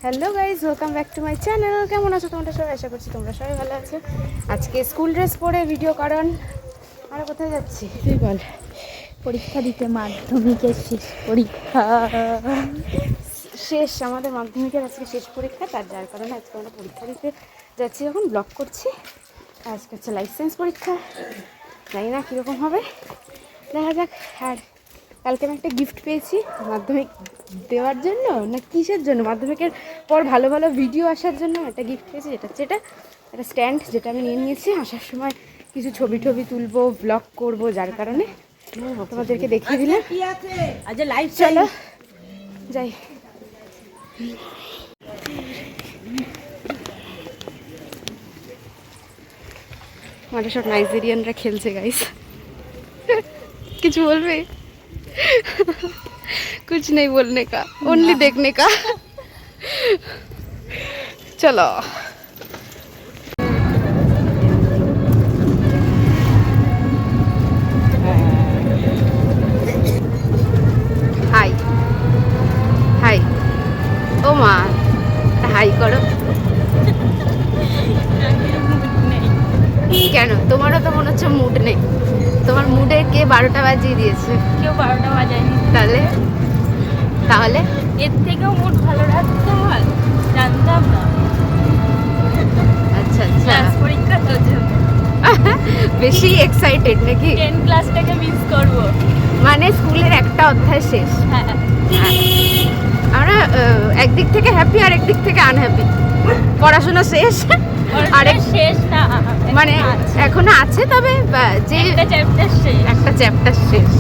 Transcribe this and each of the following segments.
Hello guys, welcome back to my channel. কেমন আছো তোমরা সবাই? আশা করছি তোমরা সবাই ভালো আছো। আজকে স্কুল ড্রেস পরে ভিডিও, কারণ আমরা কোথায় যাচ্ছি তুই বল? পরীক্ষা দিতে, মাধ্যমিকের শেষ পরীক্ষা শেষ, আমাদের মাধ্যমিকের আজকে শেষ পরীক্ষা, যার কারণে আজকে আমরা পরীক্ষা দিতে যাচ্ছি। যখন ব্লগ করছি, আজকে হচ্ছে লাইসেন্স পরীক্ষা। জানি না কীরকম হবে, দেখা যাক। আর কালকে আমি একটা গিফট পেয়েছি মাধ্যমিক দেওয়ার জন্য, না কিসের জন্য, মাধ্যমিকের পর ভালো ভালো ভিডিও আসার জন্য একটা গিফট পেয়েছি। যেটা হচ্ছে একটা স্ট্যান্ড, যেটা আমি নিয়ে নিয়েছি। আসার সময় কিছু ছবি তুলবো, ব্লগ করব, যার কারণে তোমাদেরকে দেখিয়ে দিলাম। আজ লাইভ চলো যাই। মাঠে সব নাইজেরিয়ানরা খেলছে গাইস। কিছু বলবে? कुछ नहीं बोलने का, ओनली देखने का। चलो हाय हाय ओ मा हाई करो। কেন তোমারও তো মনে হচ্ছে মুড নেই? তোমার মুডে কে 12টা বাজিয়ে দিয়েছে? কেউ 12টা বাজায়নি। তাহলে তাহলে এর থেকেও মুড ভালো রাখতে হয়, জানতাম না। আচ্ছা আচ্ছা, পরীক্ষা তো বেশি এক্সাইটেড নাকি? 10 ক্লাসটাকে মিস করব, মানে স্কুলের একটা অধ্যায় শেষ। হ্যাঁ। আমরা একদিক থেকে হ্যাপি আর একদিক থেকে আনহ্যাপি। পড়াশোনা শেষ, আর শেষ না, মানে এখনো আছে, তবে যে একটা চ্যাপ্টার শেষ,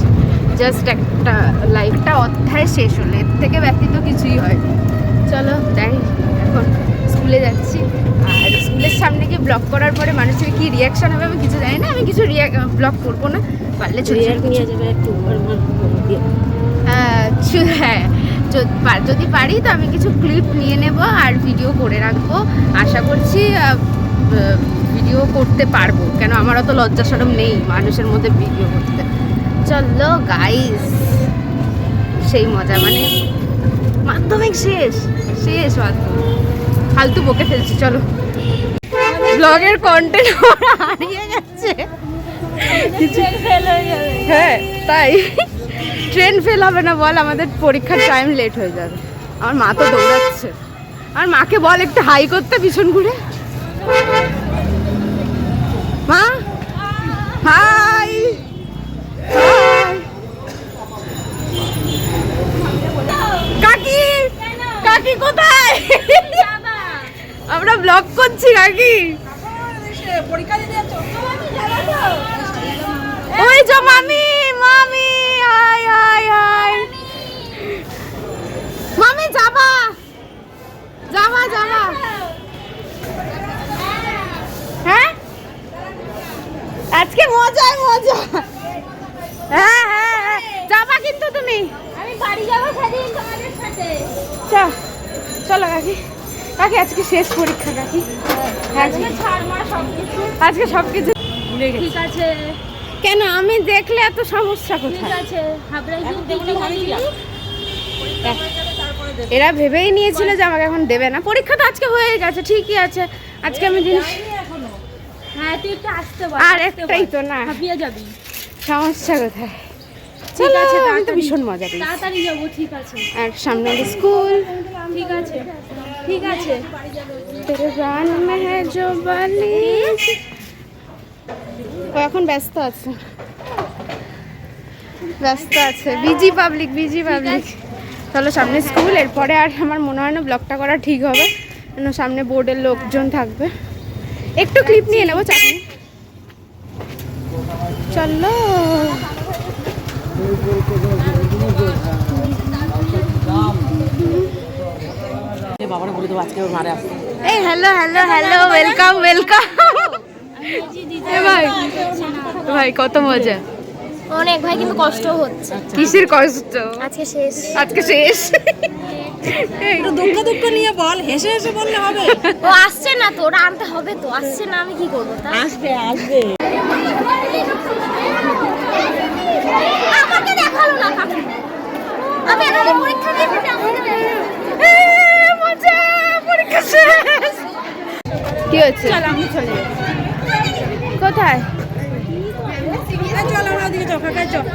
জাস্ট একটা লাইফটা অধ্যায় শেষ হলো, এর থেকে ব্যতীত কিছুই হয়। চলো যাই, এখন স্কুলে যাচ্ছি। আর স্কুলের সামনে গিয়ে ব্লগ করার পরে মানুষের কি রিয়াকশন হবে আমি কিছু জানি না। আমি কিছু ব্লগ করবো না, পারলে নিয়ে যাবে একটু। হ্যাঁ, যদি পারি তো আমি কিছু ক্লিপ নিয়ে নেব আর ভিডিও করে রাখবো। আশা করছি ভিডিও করতে পারবো, কেন আমার অত লজ্জা শরম নেই মানুষের মধ্যে ভিডিও করতে। চলো গাইস, সেই মজা, মানে মাধ্যমিক শেষ শেষ, ফালতু বকে ফেলছি। চলো, ব্লগের কন্টেন্ট হারিয়ে যাচ্ছে। হ্যাঁ তাই, ট্রেন ফেল হবে না বল, আমাদের পরীক্ষার টাইম লেট হয়ে যাবে। আমার মা তো দৌড়াচ্ছে, আর মাকে বল একটু হাই করতে পিছন ঘুরে। মা হাই, কাকি কাকি কোথায়? আমরা ব্লগ করছি কাকি। ওই যে মামি, মামি হাই হাই হাই। মামি যাবা যাবা যাবা? হ্যাঁ আজকে মজাই মজা। হ্যাঁ হ্যাঁ হ্যাঁ, যাবা কিন্তু তুমি? আমি বাড়ি যাবো সেদিন তোমাদের সাথে। চলো কাকি। কাকি আজকে শেষ পরীক্ষা কাকি। আজকে সবকিছু ঠিক আছে। কেন আমি দেখলে এত সমস্যা কোথায়? ঠিক আছে, এরা ভেবেই নিয়েছিল যে আমাকে এখন দেবে না। পরীক্ষা তো আজকে হয়ে গেছে, ঠিকই আছে। আজকে আমি জিনিস, হ্যাঁ তুই একটু আসতে বল। আর একটাই তো না, হাঁপিয়ে যাবি। সমস্যা কোথায়? ঠিক আছে, আমি তো ভীষণ মজা পেয়েছি। তাড়াতাড়ি যাবো। ঠিক আছে, আর সামনে স্কুল। ঠিক আছে ঠিক আছে। তেরে গান মে হ্যায় জো বালি। ও এখন ব্যস্ত আছে, বিজি পাবলিক। চলো সামনে স্কুল, এরপরে আর আমার মনে হয় না ব্লগটা করা ঠিক হবে, কেন সামনে বোর্ডের লোকজন থাকবে। একটু ক্লিপ নিয়ে নেবো চাকরি। চলো এই hello hello hello, welcome welcome. ভাই কত মজা, অনেক ভাই, কিন্তু কষ্ট হচ্ছে। কিসের কষ্ট? আজকে শেষ। একটু দুঃখ নিয়ে বল, হেসে হেসে বললে হবে? ও আসছে না তো, ওরা আনতে হবে তো। আসছে না, আমি কি করবো? আসবে। আমাকে দেখালো না কাকু, আমি এখন পরীক্ষা দিতে যাব। মজা। কি হয়েছে? চল আমি চলে যাবো। কোথায়?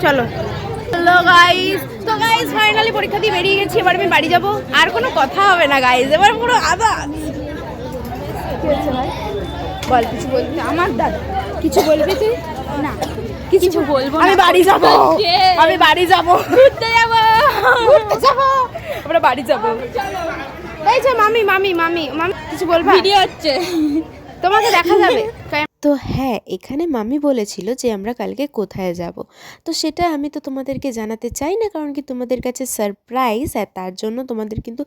চলো হ্যালো গাইস, তো গাইস ফাইনালি পরীক্ষা দিয়ে বেরিয়ে গেছি। এবার আমি বাড়ি যাব, আর কোনো কথা হবে না গাইস, এবার পুরো আদার। কি হচ্ছে ভাই? বল, কিছু বলবি? আমার দাদা কিছু বলবি তুই? না কিছু বলবো না। আমি বাড়ি যাব, আমি বাড়ি যাব, ঘুরতে যাবো, ঘুরতে যাব, আমরা বাড়ি যাব। এই যে মামি মামি মামি মামি কিছু বলবা? ভিডিও হচ্ছে, তোমাকে দেখা যাবে। তো হ্যাঁ, এখানে মামি বলেছিল যে আমরা কালকে কোথায় যাব, তো সেটা আমি তো তোমাদেরকে জানাতে চাই না, কারণ কি তোমাদের কাছে সারপ্রাইজ। আর তার জন্য তোমাদের কিন্তু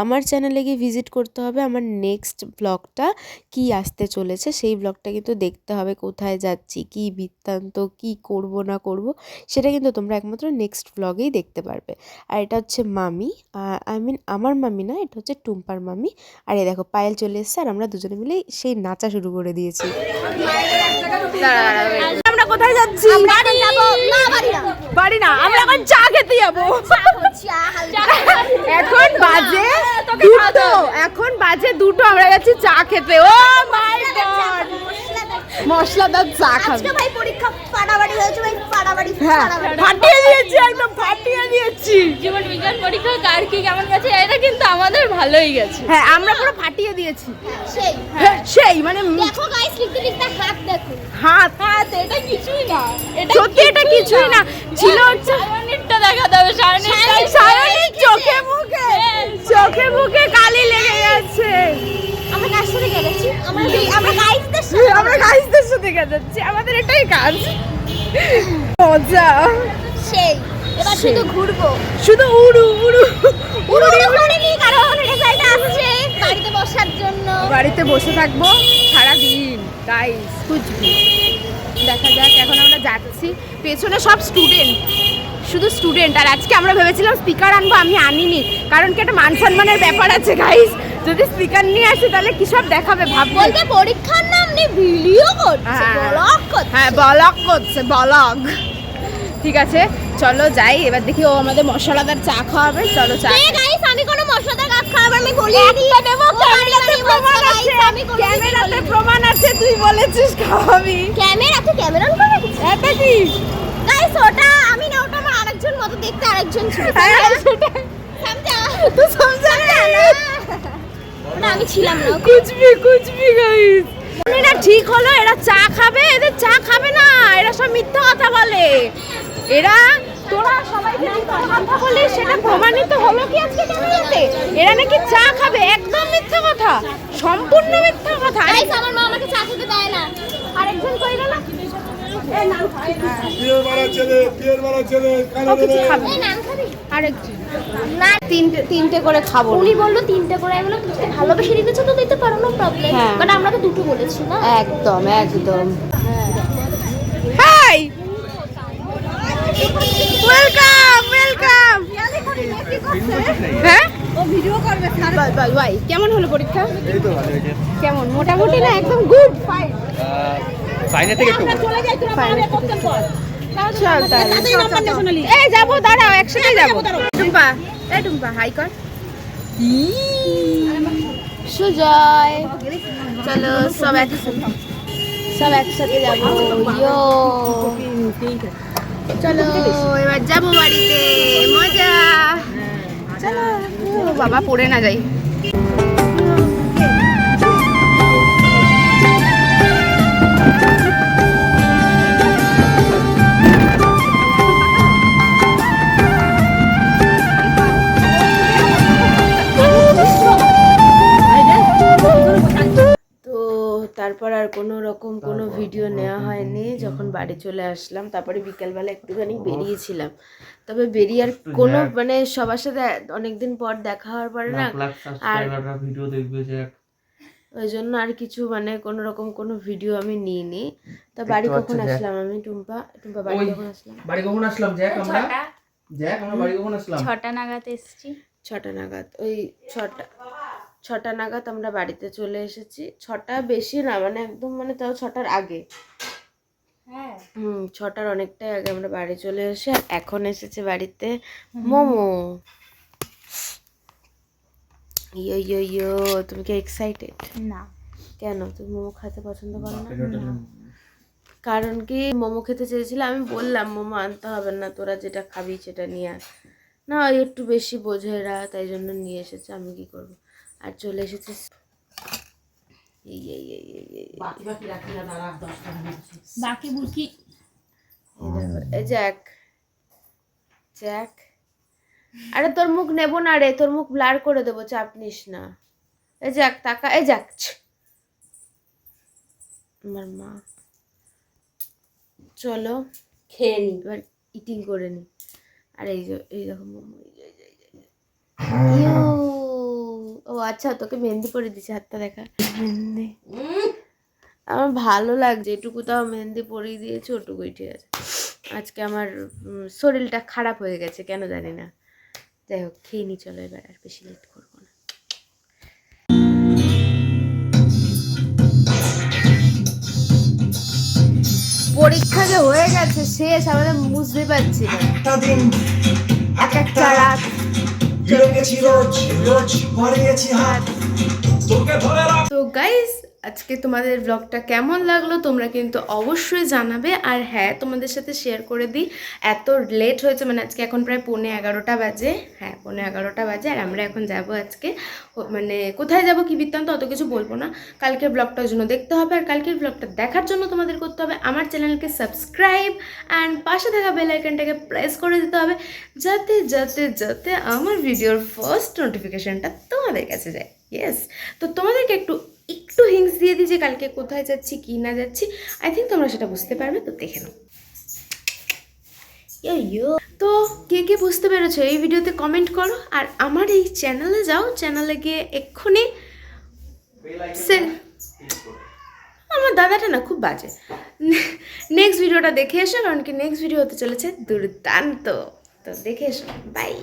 আমার চ্যানেলে গিয়ে ভিজিট করতে হবে। আমার নেক্সট ব্লগটা কি আসতে চলেছে সেই ব্লগটা কিন্তু দেখতে হবে, কোথায় যাচ্ছি, কি বৃত্তান্ত, কি করব না করব, সেটা কিন্তু তোমরা একমাত্র নেক্সট ব্লগেই দেখতে পারবে। আর এটা হচ্ছে মামি, আই মিন আমার মামি না, এটা হচ্ছে টুম্পার মামি। আর এই দেখো পায়েল চলে এসছে, আর আমরা দুজনে মিলে সেই নাচা শুরু করে দিয়েছি। আমরা কোথায় যাচ্ছি? বাড়ি যাবো না, বাড়ি না, বাড়ি না, আমরা এখন চা খেতে যাবো। এখন বাজে দুটো, এখন বাজে দুটো, আমরা যাচ্ছি চা খেতে। ও মাই গড, মশলাদার চা খাবো। আজকে ভাই পরীক্ষা ফাটাফাটি হয়েছে ভাই, ফাটাফাটি হ্যাঁ, ফাটিয়ে দিয়েছি, একদম ফাটিয়ে দিয়েছি। জীবন বিজ্ঞান পরীক্ষা কার কি কেমন গেছে এটা কিন্তু আমাদের ভালোই গেছে। হ্যাঁ, আমরা পুরো ফাটিয়ে দিয়েছি। সেই হ্যাঁ, সেই মানে দেখো গাইস, লিখতে লিখতে হাত দেখো। হাত হাত এটা কিছুই না, এটা সত্যি এটা কিছুই না ছিল। হচ্ছে সায়নিরটা দেখাতে হবে, সায়নির চোখে মুখে, চোখে মুখে কালি লেগে যাচ্ছে। আমরা কার সাথে গেছি? আমরা গাইসদের সাথে। আমরা গাইসদের সাথে যাচ্ছি, আমাদের এটাই কাজ। মজা সেই এবার শুধু ঘুরবো, শুধু উড়ু উড়ু উড়ু উড়ু করিনি, কারণ রেজাল্ট আসছে বাড়িতে বসার জন্য। বাড়িতে বসে থাকবো সারাদিন গাইস, কুচবি। দেখা যাক, এখন আমরা যাচ্ছি, পেছনে সব স্টুডেন্ট, শুধু স্টুডেন্ট। আর আজকে আমরা ভেবেছিলাম স্পিকার আনবো, আমি আনিনি, কারণ কি একটা মান সম্মানের ব্যাপার আছে গাইস। যদি স্পিকার নিয়ে আসি তাহলে কি সব দেখাবে ভাববো। বলতে পরীক্ষার নাম নিয়ে ভিডিও করছে, হ্যাঁ। ব্লগ করছে। হ্যাঁ, ব্লগ করছে, ব্লগ। ঠিক আছে চলো যাই, এবার দেখি ও আমাদের মশলাদার চা খাওয়াবে। চলো চা। এই গাইস, আমি কোনো মশলাদার কাজ খাবার আমি বলিনি। দেবো, ক্যামেরাতে প্রমাণ আছে, ক্যামেরাতে প্রমাণ আছে, তুই বলেছিস খাওয়াবি। ক্যামেরাতে ক্যামেরা অন করে দিচ্ছি। এটা কি গাইস, ওটা আমি না, ওটা আমার আরেকজন মতো দেখতে আরেকজন ছিল। সমঝা? তো সমঝা না, ওটা আমি ছিলাম না। কুচবি গাইস। এটা ঠিক হলো, এরা চা খাবে, এদের চা খাবে না, এরা সব মিথ্যা কথা বলে। এরা তোরা সবাই যে মিথ্যা কথা বলে সেটা প্রমাণিত হলো কি আজকে ক্যামেরাতে? এরা নাকি চা খাবে, একদম মিথ্যা কথা, সম্পূর্ণ মিথ্যা কথা। গাইস, আমার মা আমাকে চা খেতে দেয় না। আরেকজন কইলো না পিয়ের মারা ছেলে ও কিছু খাবে, এই নাম খাবি? আরেকজন না, তিনটে করে খাবো। উনি বললো তিনটে করে, আমি বললাম তুমি ভালোবেসে দিতেছো তো দিতে পারো, নো প্রবলেম। হ্যাঁ। বাট আমরা তো দুটো বলেছি না। একদম একদম। Hi, welcome welcome. হ্যাঁ, ও ভিডিও করবে। বাই বাই। কেমন হলো পরীক্ষা? এই তো ভালো হয়েছে। কেমন, মোটামুটি না একদম গুড? ফাইন। ফাইনাল থেকে একটু চল তাহলে, এই যাবো, দাঁড়াও একসাথে যাবো। টুম্পা, এই টুম্পা হাই কর। সুজয়, চলো সব একসাথে যাবো। ইয়ো, চলো এবার যাবো বাড়িতে, মজা। চলো, ও বাবা পড়ে না যাই। তারপর আর কোনো রকম কোনো ভিডিও নেওয়া হয়নি। যখন বাড়ি চলে আসলাম, তারপরে বিকেলবেলা একটুখানি বেরিয়েছিলাম, তবে বেরিয়ে আর কোনো মানে সবার সাথে অনেকদিন পর দেখা হওয়ার পরে না, আর ভিডিও দেখবে যে ওই জন্য আর কিছু মানে কোনো রকম কোনো ভিডিও আমি নিইনি। তা বাড়ি কখন আসলাম আমি? টুম্পা বাড়ি কখন আসলাম? বাড়ি কখন আসলাম? আমরা বাড়ি কখন আসলাম? 6টা নাগাদ এসেছি। 6টা নাগাদ, ওই 6টা নাগাদ আমরা বাড়িতে চলে এসেছি। 6টা বেশি না, মানে একদম মানে তাও 6টার আগে। হ্যাঁ, 6টার অনেকটাই আগে আমরা বাড়ি চলে এসে এখন এসেছে বাড়িতে মোমো। ইয়ো ইয়ো ইয়ো, তুমি কি এক্সাইটেড? না কেন তুই মোমো খেতে পছন্দ করো না? বাপের হোটেলে কারণ কি মোমো খেতে চেয়েছিল, আমি বললাম মোমো আনতে হবে না, তোরা যেটা খাবি সেটা নিয়ে আয়। না ওই একটু বেশি বোঝে এরা, তাই জন্য নিয়ে এসেছে, আমি কি করব। আর চলে এসেছে এই এই এই এই এই এই। বাকি বুকি এই দেখো, এই জ্যাক জ্যাক, আরে তোর মুখ নেবো না রে, তোর মুখ ব্লার করে দেবো, চাপ নিস না। এই জ্যাক তাকা, এই জ্যাক আমার মা। চলো খেয়ে নি এবার, ইটিং করে নি। আর এই যে এই দেখো মোমো, ইউ, ও আচ্ছা তোকে মেহেন্দি পরে দিছে, হাতটা দেখা। মেহেন্দি আমার ভালো লাগছে, এটুকু তাও মেহেন্দি পরিয়ে দিয়েছে, ওটুকুই ঠিক আছে। আজকে আমার শরীরটা খারাপ হয়ে গেছে কেন জানি না। যাই হোক খেয়ে নি, চলো এবার আর বেশি লেট করবো না। পরীক্ষা যে হয়ে গেছে শেষ, আমাদের বুঝতে পারছি না। এক একটা রাত তো গাইস, আজকে তোমাদের ব্লগটা কেমন লাগলো তোমরা কিন্তু অবশ্যই জানাবে। আর হ্যাঁ, তোমাদের সাথে শেয়ার করে দিই, এত লেট হয়েছে, মানে আজকে এখন প্রায় 11:15 বাজে। হ্যাঁ 11:15 বাজে, আর আমরা এখন যাব আজকে, মানে কোথায় যাব কি বৃত্তান্ত অত কিছু বলবো না, কালকের ব্লগটার জন্য দেখতে হবে। আর কালকের ব্লগটা দেখার জন্য তোমাদের করতে হবে আমার চ্যানেলকে সাবস্ক্রাইব অ্যান্ড পাশে থাকা বেল আইকনটাকে প্রেস করে দিতে হবে, যাতে যাতে যাতে আমার ভিডিওর ফার্স্ট নোটিফিকেশনটা তোমাদের কাছে যায়। ইয়েস, তো তোমাদেরকে একটু হিংস দিয়ে দিই যে কালকে কোথায় যাচ্ছি কি না যাচ্ছি, আই থিঙ্ক তোমরা সেটা বুঝতে পারবে, তো দেখে নাও। তো কে কে বুঝতে পেরেছো এই ভিডিওতে কমেন্ট করো, আর আমার এই চ্যানেলে যাও, চ্যানেলে গিয়ে এক্ষুনি আমার দাদাটা না খুব বাজে, নেক্সট ভিডিওটা দেখে এসো, কারণ কি নেক্সট ভিডিও হতে চলেছে দুর্দান্ত, তো দেখে এসো। বাই।